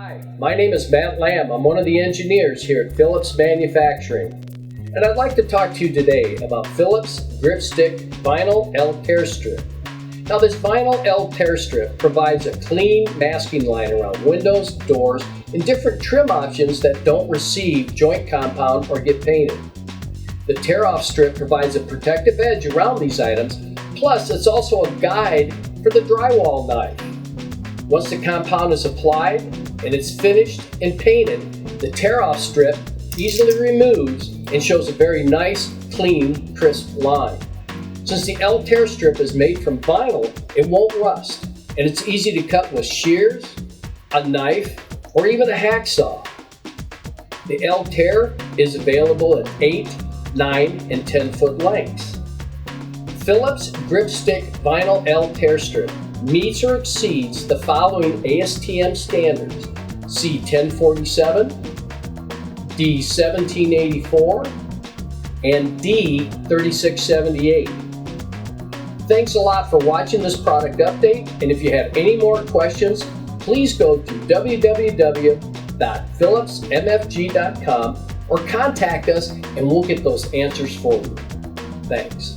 Hi, my name is Matt Lamb. I'm one of the engineers here at Phillips Manufacturing. And I'd like to talk to you today about Phillips gripSTIK Vinyl L Tear Strip. Now this Vinyl L Tear Strip provides a clean masking line around windows, doors, and different trim options that don't receive joint compound or get painted. The tear-off strip provides a protective edge around these items, plus it's also a guide for the drywall knife. Once the compound is applied and it's finished and painted, the tear-off strip easily removes and shows a very nice, clean, crisp line. Since the L Tear Strip is made from vinyl, it won't rust, and it's easy to cut with shears, a knife, or even a hacksaw. The L Tear is available at 8, 9, and 10 foot lengths. Phillips gripSTIK Vinyl L Tear Strip meets or exceeds the following ASTM standards: C1047, D1784, and D3678. Thanks a lot for watching this product update, and if you have any more questions, please go to www.phillipsmfg.com or contact us and we'll get those answers for you. Thanks.